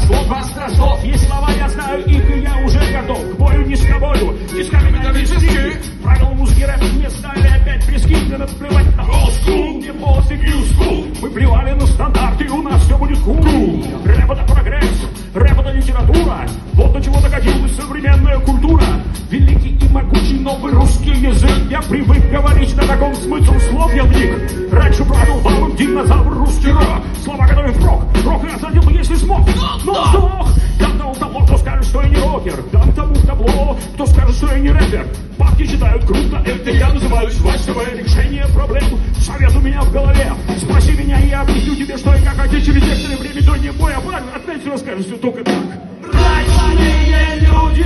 слов, два стразов. Есть слова, я знаю их, и я уже готов к бою не с тобою, тисками металлические. Правила музыки рэп не стали опять близки. Не надо плевать на old school, не полосы new school. Мы плевали на стандарты, и у нас все будет cool. Рэп это прогресс, рэп это литература. Вот до чего докатилась современная культура. Великий и могучий новый русский язык. Я привык говорить на таком, смысл слов я вник. Раньше правил балом динозавр русский рок. Слова готовим впрок, рок разодел бы, если смог. Но вдох, дам тому табло, кто скажет, что я не рокер. Дам тому табло, кто скажет, что я не рэпер. Бабки считают круто, это я называю свастевое решение проблем. Совет у меня в голове, спроси меня, и я объясню тебе, что и как отечественные тексты время до не боя. Отметь, расскажешь все только так. Разные люди